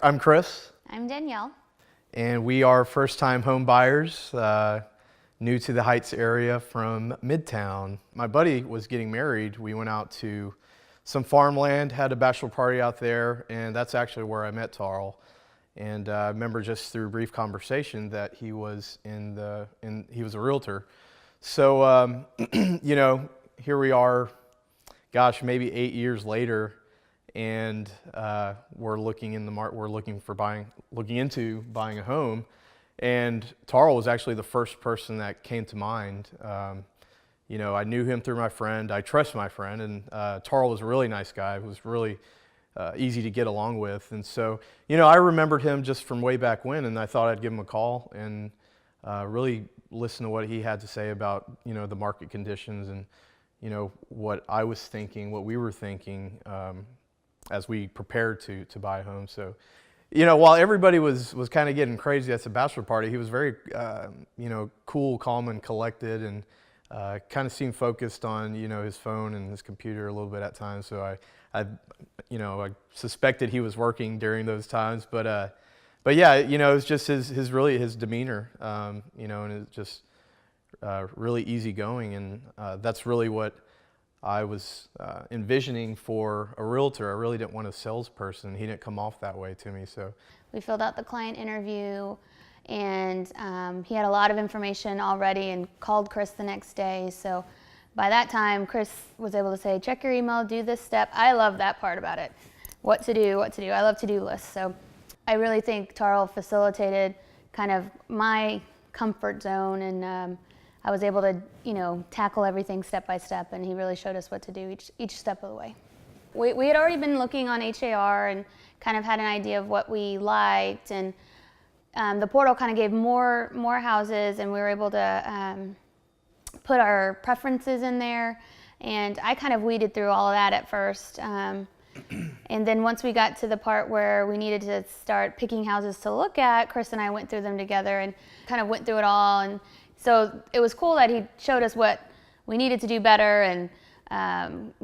I'm Chris, I'm Danielle. and we are first-time home buyers, new to the Heights area from Midtown. My buddy was getting married. We went out to some farmland, had a bachelor party out there, and that's actually where I met Tarl. And I remember just through brief conversation that he was he was a realtor. So, here we are, gosh, maybe 8 years later, and we're looking into buying a home. And Tarl was actually the first person that came to mind. I knew him through my friend. I trust my friend, and Tarl was a really nice guy. He was really easy to get along with. And so, I remembered him just from way back when, and I thought I'd give him a call and really listen to what he had to say about, the market conditions and, what I was thinking, what we were thinking as we prepared to buy a home. So, while everybody was kind of getting crazy at the bachelor party, he was very, cool, calm, and collected, and kind of seemed focused on, his phone and his computer a little bit at times. So I suspected he was working during those times, but yeah, it was just his demeanor, and it's just really easygoing, and that's really what I was envisioning for a realtor. I really didn't want a salesperson. He didn't come off that way to me. So We filled out the client interview, and he had a lot of information already and called Chris the next day. So by that time, Chris was able to say, check your email, do this step. I love that part about it. What to do. I love to-do lists. So I really think Tarl facilitated kind of my comfort zone, and I was able to, tackle everything step by step, and he really showed us what to do each step of the way. We had already been looking on HAR and kind of had an idea of what we liked, and the portal kind of gave more houses, and we were able to put our preferences in there, and I kind of weeded through all of that at first. And then once we got to the part where we needed to start picking houses to look at, Chris and I went through them together and kind of went through it all. And so it was cool that he showed us what we needed to do better, and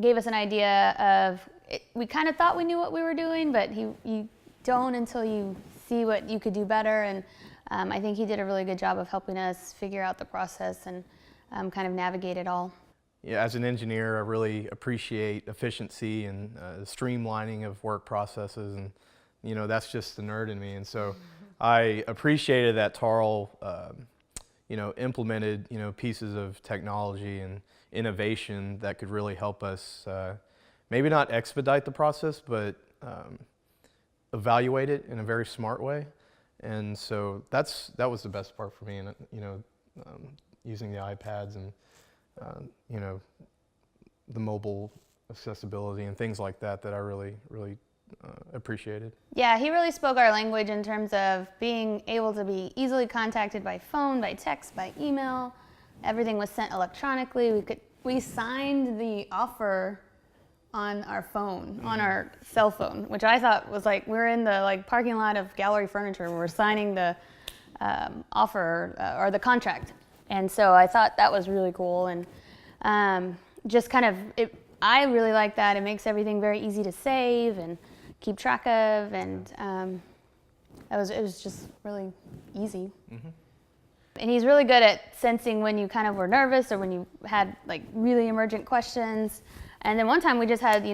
gave us an idea of it. We kind of thought we knew what we were doing, but you don't until you see what you could do better. And I think he did a really good job of helping us figure out the process and kind of navigate it all. Yeah, as an engineer, I really appreciate efficiency and streamlining of work processes, and that's just the nerd in me. And so I appreciated that Tarl implemented pieces of technology and innovation that could really help us maybe not expedite the process, but evaluate it in a very smart way. And so that was the best part for me, and using the iPads and the mobile accessibility and things like that I really appreciated. Yeah, he really spoke our language in terms of being able to be easily contacted by phone, by text, by email. Everything was sent electronically. We signed the offer on our phone, on our cell phone, which I thought was like we're in the parking lot of Gallery Furniture and we're signing the offer or the contract. And so I thought that was really cool, and just kind of I really like that. It makes everything very easy to save and keep track of, and it was just really easy. Mm-hmm. And he's really good at sensing when you kind of were nervous or when you had really emergent questions. And then one time we just had,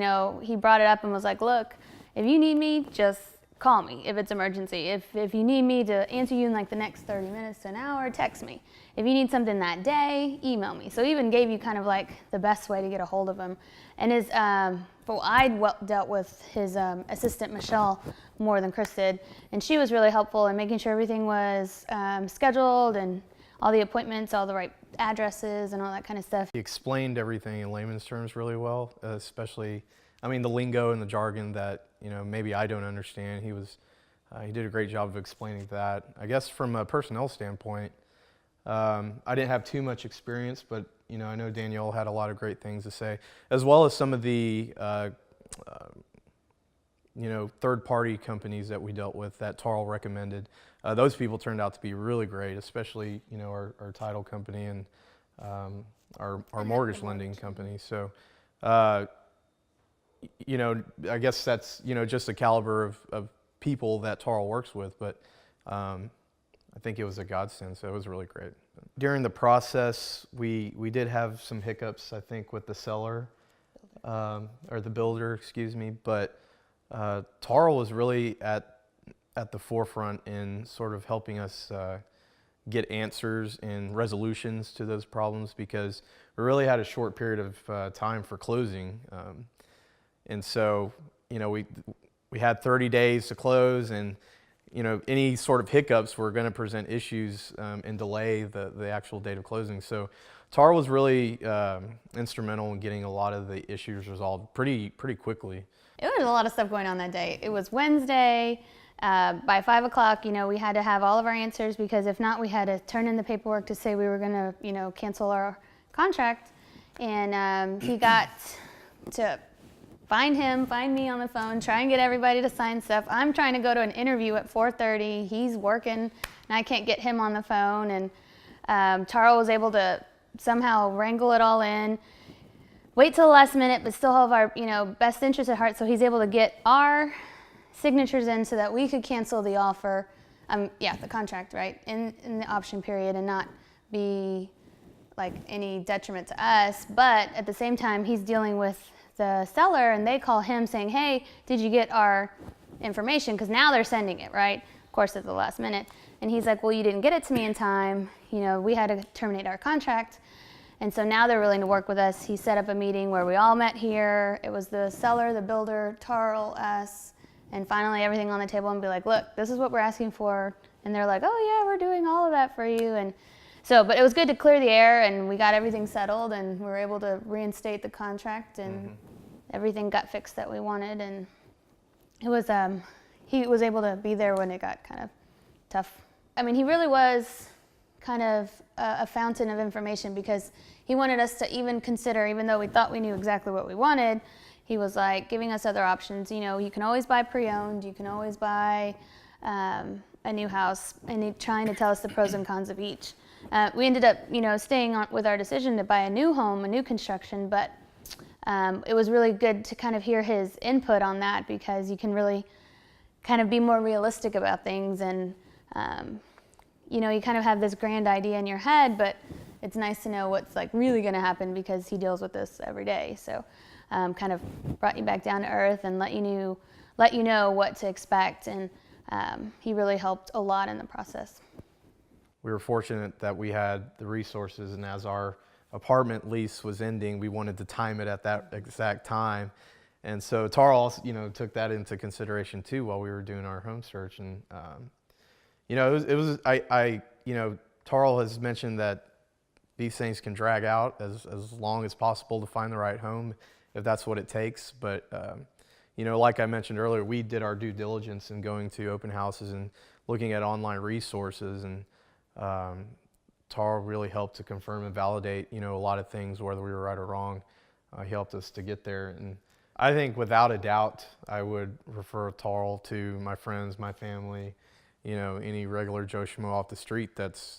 he brought it up and was like, look, if you need me, just call me if it's emergency. If you need me to answer you in the next 30 minutes to an hour, text me. If you need something that day, email me. So he even gave you kind of the best way to get a hold of him. And I dealt with his assistant, Michelle, more than Chris did. And she was really helpful in making sure everything was scheduled and all the appointments, all the right addresses and all that kind of stuff. He explained everything in layman's terms really well, especially, the lingo and the jargon that, maybe I don't understand. He did a great job of explaining that. I guess from a personnel standpoint, I didn't have too much experience, but I know Danielle had a lot of great things to say, as well as some of the third-party companies that we dealt with that Tarl recommended. Those people turned out to be really great, especially our title company and our mortgage lending company. So I guess that's just the caliber of people that Tarl works with, but I think it was a godsend, so it was really great. During the process, we did have some hiccups, I think, with the seller, or the builder, excuse me, but Tarl was really at the forefront in sort of helping us get answers and resolutions to those problems, because we really had a short period of time for closing. And so, you know, we had 30 days to close, and you know, any sort of hiccups were going to present issues and delay the actual date of closing. So Tarl was really instrumental in getting a lot of the issues resolved pretty quickly. It was a lot of stuff going on that day. It was Wednesday. By 5 o'clock, you know, we had to have all of our answers, because if not, we had to turn in the paperwork to say we were going to, you know, cancel our contract. And he got to find me on the phone, try and get everybody to sign stuff. I'm trying to go to an interview at 4:30. He's working, and I can't get him on the phone. And Tarl was able to somehow wrangle it all in, wait till the last minute, but still have our, you know, best interest at heart. So he's able to get our signatures in so that we could cancel the offer, the contract, right, in the option period, and not be like any detriment to us. But at the same time, he's dealing with the seller, and they call him saying, hey, did you get our information? Because now they're sending it, right? Of course, at the last minute. And he's like, well, you didn't get it to me in time. You know, we had to terminate our contract. And so now they're willing to work with us. He set up a meeting where we all met here. It was the seller, the builder, Tarl, us, and finally everything on the table, and be like, look, this is what we're asking for. And they're like, oh yeah, we're doing all of that for you. And so, but it was good to clear the air, and we got everything settled, and we were able to reinstate the contract, and everything got fixed that we wanted. And it was, he was able to be there when it got kind of tough. I mean, he really was kind of a fountain of information, because he wanted us to even consider, even though we thought we knew exactly what we wanted, he was like giving us other options. You know, you can always buy pre-owned, you can always buy a new house, and he trying to tell us the pros and cons of each. We ended up, you know, staying on with our decision to buy a new home, a new construction, but it was really good to kind of hear his input on that, because you can really kind of be more realistic about things. And you know, you kind of have this grand idea in your head, but it's nice to know what's like really going to happen, because he deals with this every day. So kind of brought you back down to earth and let you know what to expect. And he really helped a lot in the process. We were fortunate that we had the resources, and as our apartment lease was ending, we wanted to time it at that exact time. And so Tarl, you know, took that into consideration too while we were doing our home search. And you know, you know, Tarl has mentioned that these things can drag out as long as possible to find the right home, if that's what it takes. But you know, like I mentioned earlier, we did our due diligence in going to open houses and looking at online resources, and Tarl really helped to confirm and validate, you know, a lot of things, whether we were right or wrong. He helped us to get there. And I think without a doubt, I would refer Tarl to my friends, my family, you know, any regular Joe Schmo off the street that's,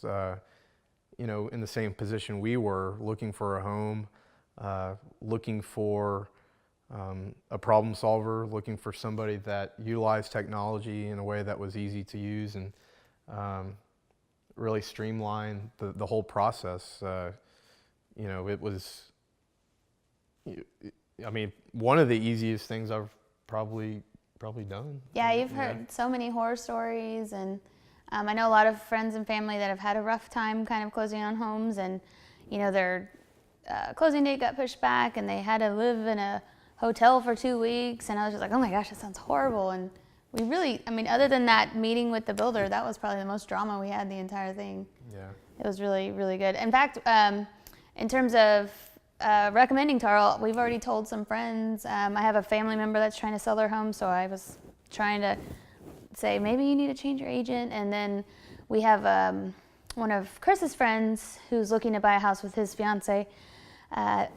you know, in the same position we were, looking for a home, looking for a problem solver, looking for somebody that utilized technology in a way that was easy to use, and really streamline the whole process. You know, it was, I mean, one of the easiest things I've probably done. Yeah, you've heard so many horror stories, and I know a lot of friends and family that have had a rough time kind of closing on homes, and you know, their closing date got pushed back, and they had to live in a hotel for 2 weeks, and I was just like, oh my gosh, that sounds horrible. And we really, I mean, other than that meeting with the builder, that was probably the most drama we had the entire thing. Yeah. It was really, really good. In fact, in terms of recommending Tarl, we've already told some friends. I have a family member that's trying to sell their home, so I was trying to say, maybe you need to change your agent. And then we have one of Chris's friends who's looking to buy a house with his fiance.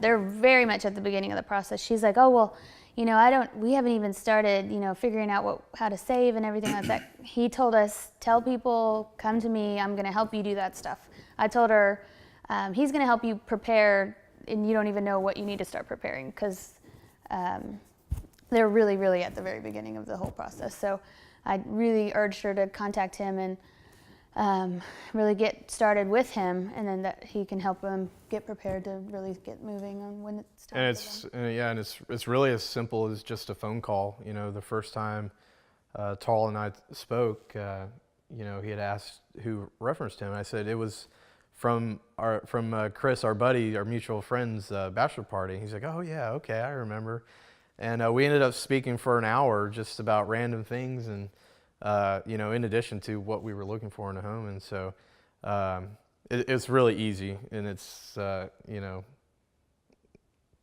They're very much at the beginning of the process. She's like, oh, well, you know, we haven't even started, you know, figuring out how to save and everything like that. He told us, tell people, come to me, I'm going to help you do that stuff. I told her, he's going to help you prepare, and you don't even know what you need to start preparing, because they're really, really at the very beginning of the whole process. So I really urged her to contact him and really get started with him, and then that he can help them get prepared to really get moving on when it's time. And it's really as simple as just a phone call. You know, the first time Tarl and I spoke, you know, he had asked who referenced him. I said it was from Chris, our buddy, our mutual friend's bachelor party. He's like, oh yeah, okay, I remember. And we ended up speaking for an hour just about random things, and you know, in addition to what we were looking for in a home. And so it's really easy, and it's you know,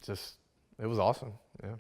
just it was awesome. Yeah.